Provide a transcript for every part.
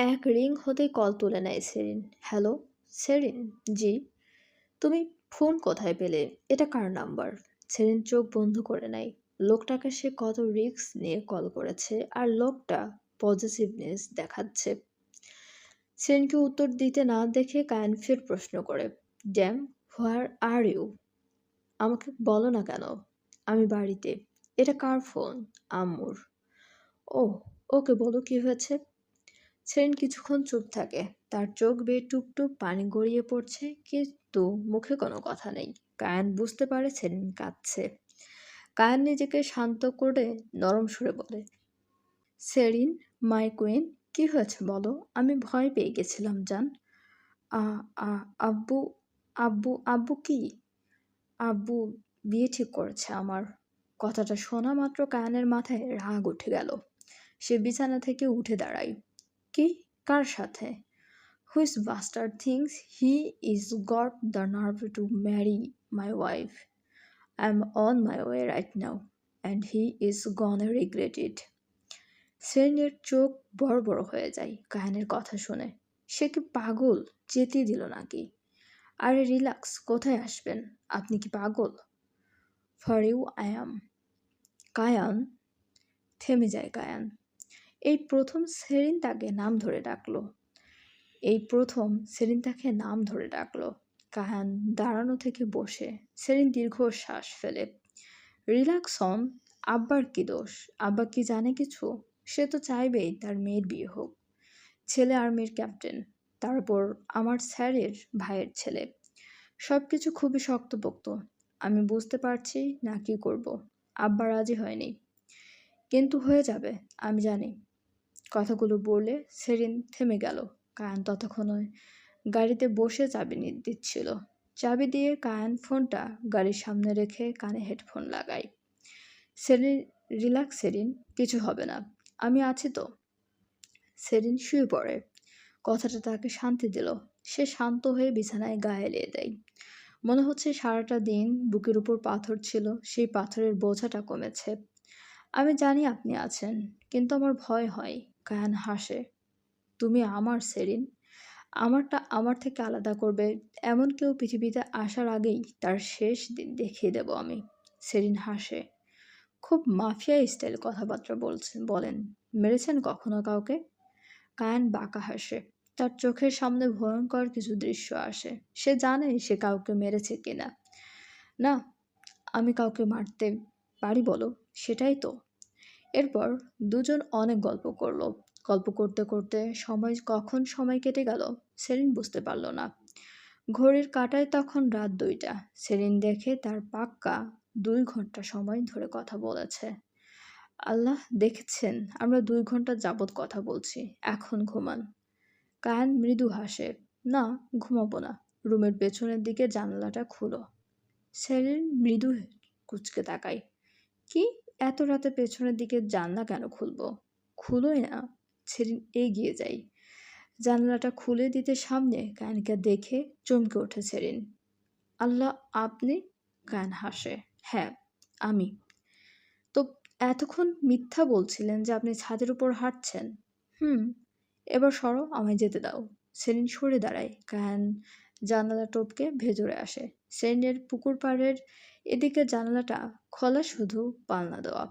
এক রিং হতেই কল তুলে নেয় সেরিন। Hello, serene. জি। তুমি ফোন কোথায় পেলে? এটা কার নাম্বার? সেরিন চোখ বন্ধ করে নেয়। লোকটাকে সে কত রিস্ক নিয়ে কল করেছে, আর লোকটা পজিটিভনেস দেখাচ্ছে। সেরিনকে উত্তর দিতে না দেখে কায়ান ফের প্রশ্ন করে, ড্যাম, হোয়ার আর ইউ? আমাকে বলো না কেন? আমি বাড়িতে। এটা কার ফোন? আম্মুর। ওহ, ওকে বলো কি হয়েছে। সেরিন কিছুক্ষণ চুপ থাকে। তার চোখ বেয়ে টুপটুপ পানি গড়িয়ে পড়ছে, কিন্তু মুখে কোনো কথা নেই। কায়ান বুঝতে পারে সেরিন কাঁদছে। কায়ান নিজেকে শান্ত করে নরম সুরে বলে, সেরিন, মাই কুইন, কি হয়েছে বলো? আমি ভয় পেয়ে গেছিলাম জান। আ আ আব্বু, আব্বু কি? আব্বু বিয়ে ঠিক করেছে আমার। কথাটা শোনা মাত্র কায়ানের মাথায় রাগ উঠে গেল। সে বিছানা থেকে উঠে দাঁড়ায়। কি? কার সাথে? Which bastard thinks he is got the nerve to marry my wife? I'm on my way right now, and he is gonna regret it. সেরিনের চোখ বড় বড় হয়ে যায় কায়ানের কথা শুনে। সে কি পাগল? যেতে দিল নাকি? আরে রিল্যাক্স, কোথায় আসবেন? আপনি কি পাগল? For you I am. Kayan. থেমে যায় কায়ান। এই প্রথম সেরিন তাকে নাম ধরে ডাকলো। কায়ান দাঁড়ানো থেকে বসে। সেরিন দীর্ঘশ্বাস ফেলে। রিল্যাক্স হন। আব্বার কি দোষ? আব্বা কি জানে কিছু? সে তো চাইবেই তার মেয়ের বিয়ে হোক। ছেলে আর্মির ক্যাপ্টেন, তারপর আমার স্যারের ভাইয়ের ছেলে। সব কিছু খুবই শক্তপোক্ত। আমি বুঝতে পারছি না কি করব। আব্বা রাজি হয়নি, কিন্তু হয়ে যাবে, আমি জানি। কথাগুলো বলে সেরিন থেমে গেল। কায়ান ততক্ষণে গাড়িতে বসে চাবি দিচ্ছিল। চাবি দিয়ে কায়ান ফোনটা গাড়ির সামনে রেখে কানে হেডফোন লাগায়। সেরিন, রিল্যাক্স সেরিন, কিছু হবে না, আমি আছি তো। সেরিন শুয়ে পড়ে। কথাটা তাকে শান্তি দিল। সে শান্ত হয়ে বিছানায় গা এলিয়ে দেয়। মনে হচ্ছে সারাটা দিন বুকের উপর পাথর ছিল, সেই পাথরের বোঝাটা কমেছে। আমি জানি আপনি আছেন, কিন্তু আমার ভয় হয়। কায়ান হাসে। তুমি আমার সেরিন। আমারটা আমার থেকে আলাদা করবে এমন কেউ পৃথিবীতে আসার আগেই তার শেষ দিন দেখিয়ে দেব আমি। সেরিন হাসে। খুব মাফিয়া স্টাইল কথাবার্তা বলেন। মেরেছেন কখনো কাউকে? কায়ান বাঁকা হাসে। তার চোখের সামনে ভয়ঙ্কর কিছু দৃশ্য আসে। সে জানে সে কাউকে মেরেছে কিনা। না, আমি কাউকে মারতে পারি বলো, সেটাই তো। এরপর দুজন অনেক গল্প করলো। গল্প করতে করতে কখন সময় কেটে গেল সেরিন বুঝতে পারল না। ঘড়ির কাঁটায় তখন রাত 2টা। সেরিন দেখে তার পাক্কা 2 ঘন্টা সময় ধরে কথা বলেছে। আল্লাহ দেখছেন, আমরা 2 ঘন্টা যাবৎ কথা বলছি। এখন ঘুমান। কায়ান মৃদু হাসে। না, ঘুমাবো না। রুমের পেছনের দিকে জানালাটা খুলো। সেরিন মৃদু কুঁচকে তাকায়। কি? এত রাতে পেছনের দিকে জানলা কেন খুলবো? খুলোই না। সেরিন এগিয়ে যায়। জানালাটা খুলে দিতে সামনে কায়ানকে দেখে চমকে ওঠে সেরিন। আল্লাহ, আপনি? কায়ান হাসে। হ্যাঁ, আমি। তো এতক্ষণ মিথ্যা বলছিলেন যে আপনি ছাদের উপর হাঁটছেন? হুম। এবার সরো, আমায় যেতে দাও। সেরিন সরে দাঁড়ায়। কায়ান জানালা টপকে ভেতরে আসে। সেরিনের পুকুর পাড়ের এদিকে জানালাটা খোলা, শুধু পালনা দেওয়া।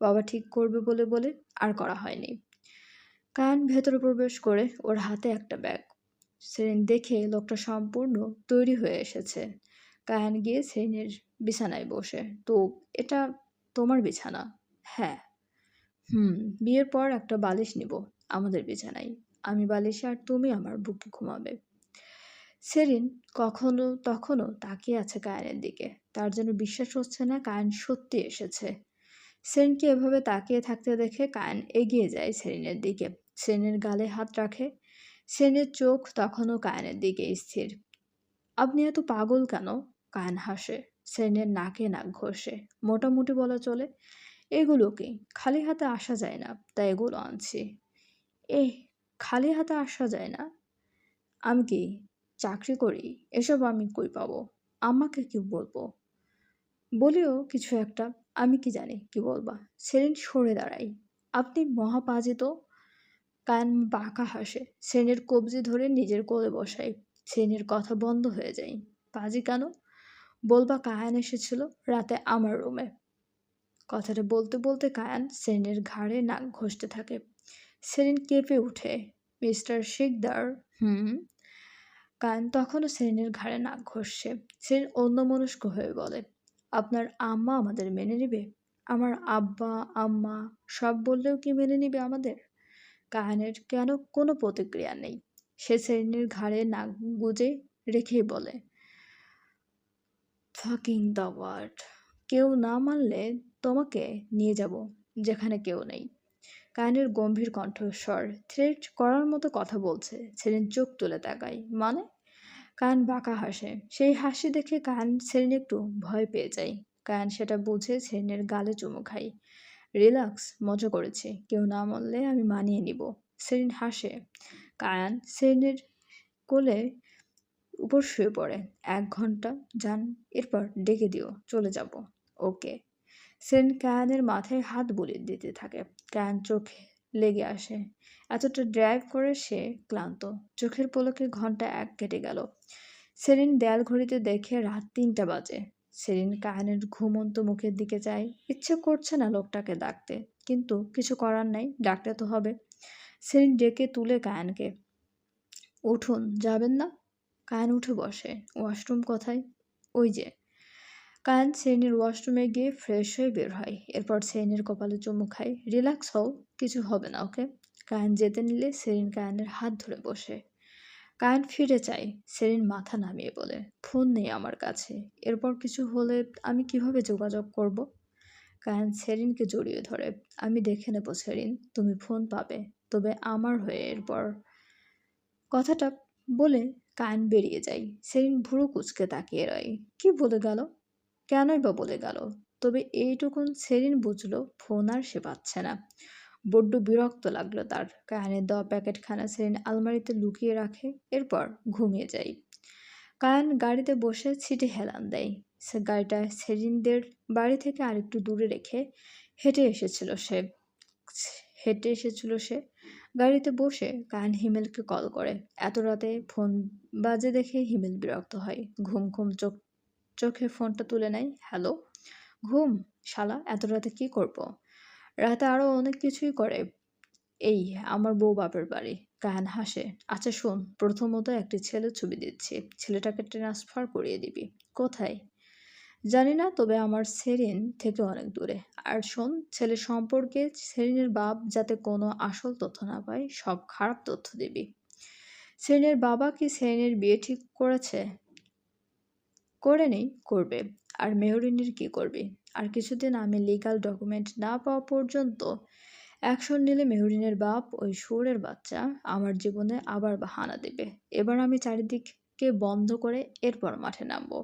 বাবা ঠিক করবে বলে বলে আর করা হয়নি। কায়ান ভেতরে প্রবেশ করে। ওর হাতে একটা ব্যাগ। সেরিন দেখে লোকটা সম্পূর্ণ তৈরি হয়ে এসেছে। কায়ান গিয়ে সেরিনের বিছানায় বসে। তো এটা তোমার বিছানা? হ্যাঁ। হুম। বিয়ের পর একটা বালিশ নিব আমাদের বিছানায়। আমি বালিশে আর তুমি আমার বুকে ঘুমাবে। সেরিন তখনও তাকিয়ে আছে কায়ানের দিকে। তার যেন বিশ্বাস হচ্ছে না কায়ান সত্যি এসেছে। সেরিনকে এভাবে তাকিয়ে থাকতে দেখে কায়ান এগিয়ে যায় সেরিনের দিকে। সেরিনের গালে হাত রাখে। সেরিনের চোখ তখনও কায়ানের দিকে স্থির। আপনি এত পাগল কেন? কায়ান হাসে। সেরিনের নাকে নাক ঘষে। মোটামুটি বলা চলে। এগুলো কি? খালি হাতে আসা যায় না, তাই এগুলো আনছি। এহ, খালি হাতে আসা যায় না? আমি কি চাকরি করি? এসব আমি কই পাবো? আম্মাকে কি বলবো? বলিও কিছু একটা। আমি কি জানি কি বলবা। সেরিন সরে দাঁড়াই। আপনি মহাপাজি তো। কায়ান বাঁকা হাসে, সেরেনের কবজি ধরে নিজের কোলে বসায়। সেরেনের কথা বন্ধ হয়ে যায়। পাজি কেন? বলবা কায়ান এসেছিল রাতে আমার রুমে। কথাটা বলতে বলতে কায়ান সেরেনের ঘাড়ে নাক ঘষতে থাকে। সেরেন কেঁপে ওঠে। মিস্টার শিকদার। হুম। কায়ান তখনও সেরেনের ঘাড়ে নাক ঘষছে। সেরেন অন্যমনস্ক হয়ে বলে, আপনার আম্মা আমাদের মেনে নিবে? আমার আব্বা, আম্মা সব বললেও কি মেনে নিবে আমাদের? কায়ানের কেন কোনো প্রতিক্রিয়া নেই। সে সেরেনের ঘাড়ে নাক গুজে রেখেই বলে, ফাকিং দ্য ওয়ার্ড। কেউ না মানলে তোমাকে নিয়ে যাব যেখানে কেউ নেই। কায়ানের গম্ভীর কণ্ঠস্বর থ্রেট করার মতো কথা বলছে। সেরেন চোখ তুলে তাকায়। মানে? কায়ান বাঁকা হাসে। সেই হাসি দেখে কায়ান সেরেন একটু ভয় পেয়ে যায়। কায়ান সেটা বুঝে সেরেনের গালে চুমু খায়। রিল্যাক্স, মজা করেছি। কেউ না মানলে আমি মানিয়ে নিব। সেরেন হাসে। কায়ান সেরেনের কোলে উপর শুয়ে পড়ে। ১ ঘন্টা যান, এরপর ডেকে দিও, চলে যাব। ওকে। সেরেন কায়ানের মাথায় হাত বুলিয়ে দিতে থাকে। কায়ান চোখে লেগে আসে। এতটা ড্রাইভ করে সে ক্লান্ত। চোখের পলকে ঘন্টা ১ কেটে গেল। সেরিন দেয়াল ঘড়িতে দেখে রাত ৩টা বাজে। সেরিন কায়ানের ঘুমন্ত মুখের দিকে চায়। ইচ্ছে করছে না লোকটাকে ডাকতে, কিন্তু কিছু করার নাই, ডাকতে তো হবে। সেরিন ডেকে তুলে কায়ানকে। উঠুন, যাবেন না? কায়ান উঠে বসে। ওয়াশরুম কোথায়? ওই যে। কায়ান সেরিনের ওয়াশরুমে গিয়ে ফ্রেশ হয়ে বের হয়। এরপর সেরিনের কপালে চুমু খায়। রিল্যাক্স হও, কিছু হবে না, ওকে? কায়ান যেতে নিলে সেরিন কায়ানের হাত ধরে বসে। কায়ান ফিরে চায়। সেরিন মাথা নামিয়ে বলে, ফোন নেই আমার কাছে। এরপর কিছু হলে আমি কিভাবে যোগাযোগ করব? কায়ান সেরিনকে জড়িয়ে ধরে। আমি দেখে নেব সেরিন, তুমি ফোন পাবে, তবে আমার হয়ে। এরপর কথাটা বলে কায়ান বেরিয়ে যায়। সেরিন ভুরু কুঁচকে তাকিয়ে রয়। কি বলে গেল? কেনই বা বলে গেল? তবে এইটুকুন সেরিন বুঝলো, ফোন আর সে পাচ্ছে না। বড্ড বিরক্ত লাগলো তার। কায়ানের দেওয়া প্যাকেটখানা সেরিন আলমারিতে লুকিয়ে রাখে। এরপর ঘুমিয়ে যায়। কায়ান গাড়িতে বসে ছিটে হেলান দেয়। সে গাড়িটা সেরিনদের বাড়ি থেকে আরেকটু দূরে রেখে হেঁটে এসেছিল সে হেঁটে এসেছিল সে গাড়িতে বসে কায়ান হিমেলকে কল করে। এত রাতে ফোন বাজে দেখে হিমেল বিরক্ত হয়। ঘুম ঘুম চোখে ফোনটা তুলে নেয়। হ্যালো? ঘুম? শালা, এত রাতে কি করব? রাতে আরো অনেক কিছুই করে। এই আমার বউ বাপের বাড়ি। কায়ান হাসে। আচ্ছা শোন, প্রথমত একটি ছেলের ছবি দিচ্ছি। ছেলেটাকে ট্রান্সফার করিয়ে দিবি। কোথায়? জানি না, তবে আমার সেরিন থেকে অনেক দূরে। আর শোন, ছেলে সম্পর্কে সেরিনের বাপ যাতে কোনো আসল তথ্য না পায়, সব খারাপ তথ্য দিবি। সেরিনের বাবা কি সেরিনের বিয়ে ঠিক করেছে? করে নেই, করবে। আর মেহরিনের কি করবি? আর কিছুদিন আমি লিগ্যাল ডকুমেন্ট না পাওয়া পর্যন্ত অ্যাকশন নিলে মেহরিনের বাপ, ওই শুয়োরের বাচ্চা, আমার জীবনে আবার বাহানা দেবে। এবার আমি চারিদিককে বন্ধ করে এরপর মাঠে নামবো।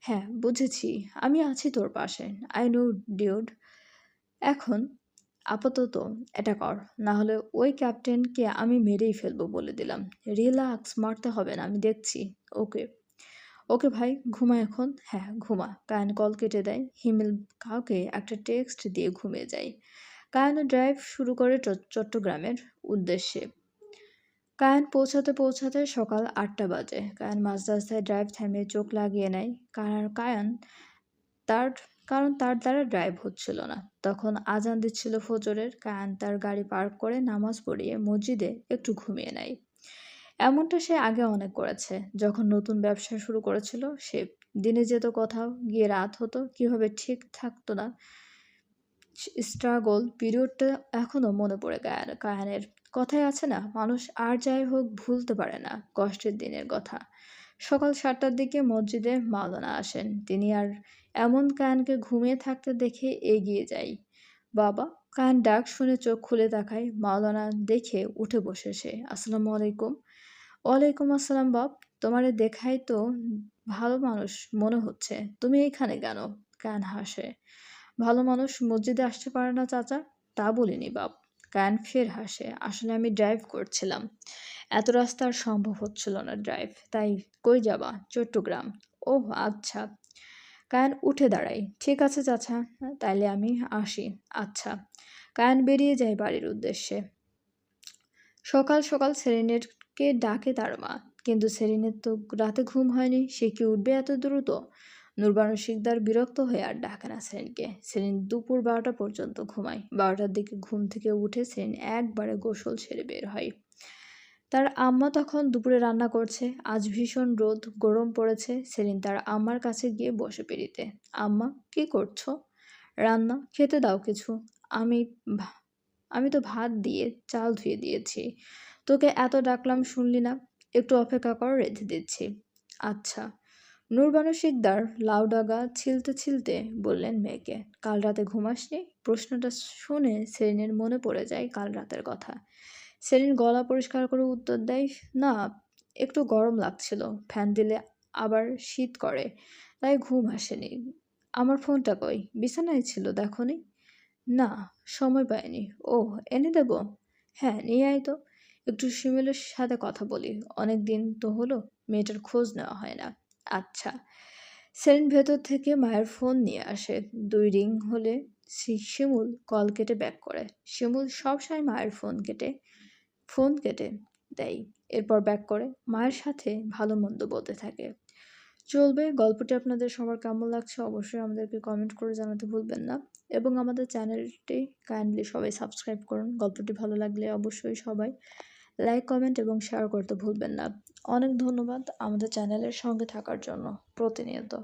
হ্যাঁ, বুঝেছি। আমি আছি তোর পাশে। I know ডিউড। এখন আপাতত এটা কর, না হলে ওই ক্যাপ্টেনকে আমি মেরেই ফেলবো বলে দিলাম। রিল্যাক্স, মারতে হবে না, আমি দেখছি। ওকে। ওকে ভাই, ঘুমা এখন। হ্যাঁ, ঘুমা। কায়ান কল কেটে দেয়। হিমেল কাউকে একটা টেক্সট দিয়ে ঘুমিয়ে যায়। কায়ানও ড্রাইভ শুরু করে চট্টগ্রামের উদ্দেশ্যে। কায়ান পৌঁছাতে পৌঁছাতে সকাল ৮টা বাজে। কায়ান মাঝ রাস্তায় ড্রাইভ থামিয়ে চোখ লাগিয়ে নেয়। কায়ান তার কারণ তার দ্বারা ড্রাইভ হচ্ছিল না। তখন আজান দিচ্ছিল ফজরের। কায়ান তার গাড়ি পার্ক করে নামাজ পড়িয়ে মসজিদে একটু ঘুমিয়ে নেয়। এমনটা সে আগে অনেক করেছে। যখন নতুন ব্যবসা শুরু করেছিল সে। দিনে যেত কোথাও, গিয়ে রাত হতো, কিভাবে ঠিক থাকতো না। স্ট্রাগল পিরিয়ডটা এখনো মনে পড়ে কায়ানের। কথায় আছে না, মানুষ আর যাই হোক ভুলতে পারে না কষ্টের দিনের কথা। সকাল ৭টার দিকে মসজিদে মাওলানা আসেন। তিনি আর এমন কায়ানকে ঘুমিয়ে থাকতে দেখে এগিয়ে যায়। বাবা! কায়ান ডাক শুনে চোখ খুলে তাকায়। মাওলানা দেখে উঠে বসে সে। আসসালামু আলাইকুম। ওয়ালাইকুম আসসালাম বাপ। তোমারে দেখাই তো ভালো মানুষ মনে হচ্ছে। তুমি এইখানে কেন? কায়ান হাসে। ভালো মানুষ মসজিদে আসতে পারে না চাচা? তা বলিনি বাপ। কায়ান ফের হাসে। আসলে আমি ড্রাইভ করছিলাম। এত রাস্তা আর সম্ভব হচ্ছিল না ড্রাইভ। তাই। কই যাবা? চট্টগ্রাম। ওহ আচ্ছা। কায়ান উঠে দাঁড়ায়। ঠিক আছে চাচা, তাইলে আমি আসি। আচ্ছা। কায়ান বেরিয়ে যায় বাড়ির উদ্দেশ্যে। সকাল সকাল সেরেনেটকে ডাকে তার মা, কিন্তু সেরিনের তো রাতে ঘুম হয়নি, সে কি উঠবে এত দ্রুত? নুরবানু শিকদার বিরক্ত হয়ে আর ডাকে না সেরিনকে। সেরিন দুপুর 12টা পর্যন্ত ঘুমায়। 12টার দিকে ঘুম থেকে উঠে সেরিন একবারে গোসল সেরে বের হয়। তার আম্মা তখন দুপুরে রান্না করছে। আজ ভীষণ রোদ, গরম পড়েছে। সেরিন তার আম্মার কাছে গিয়ে বসে পিড়িতে। আম্মা, কি করছো? রান্না, খেতে দাও কিছু। আমি ভা- আমি তো ভাত দিয়ে চাল ধুয়ে দিয়েছি। তোকে এত ডাকলাম শুনলি না? একটু অপেক্ষা কর, রেঁধে দিচ্ছি। আচ্ছা। নূরবানু শিকদার লাউডাগা ছিলতে ছিলতে বললেন মেয়েকে, কাল রাতে ঘুমাসনি? প্রশ্নটা শুনে সেরিনের মনে পড়ে যায় কাল রাতের কথা। সেরিন গলা পরিষ্কার করে উত্তর দেয়, না, একটু গরম লাগছিল, ফ্যান দিলে আবার শীত করে, তাই ঘুম আসেনি। আমার ফোনটা কই? বিছানায় ছিল, দেখোনি? না, সময় পাইনি। ওহ, এনে দেব? হ্যাঁ, নিয়ে আয় তো। একটু শিমুলের সাথে কথা বলি, অনেক দিন তো হলো মেয়েটার খোঁজ নেওয়া হয় না। আচ্ছা। সেলিন ভেতর থেকে মায়ের ফোন নিয়ে আসে। 2 রিং হলে শিমুল কল কেটে ব্যাক করে। শিমুল সবসময় মায়ের ফোন কেটে দেয়, এরপর ব্যাক করে মায়ের সাথে ভালো মন্দ বলতে থাকে। চলবে। গল্পটি আপনাদের সবার কেমন লাগছে অবশ্যই আমাদেরকে কমেন্ট করে জানাতে ভুলবেন না, এবং আমাদের চ্যানেলটি কাইন্ডলি সবাই সাবস্ক্রাইব করুন। গল্পটি ভালো লাগলে অবশ্যই সবাই লাইক, কমেন্ট এবং শেয়ার করতে ভুলবেন না। অনেক ধন্যবাদ আমাদের চ্যানেলের সঙ্গে থাকার জন্য প্রতিনিয়ত।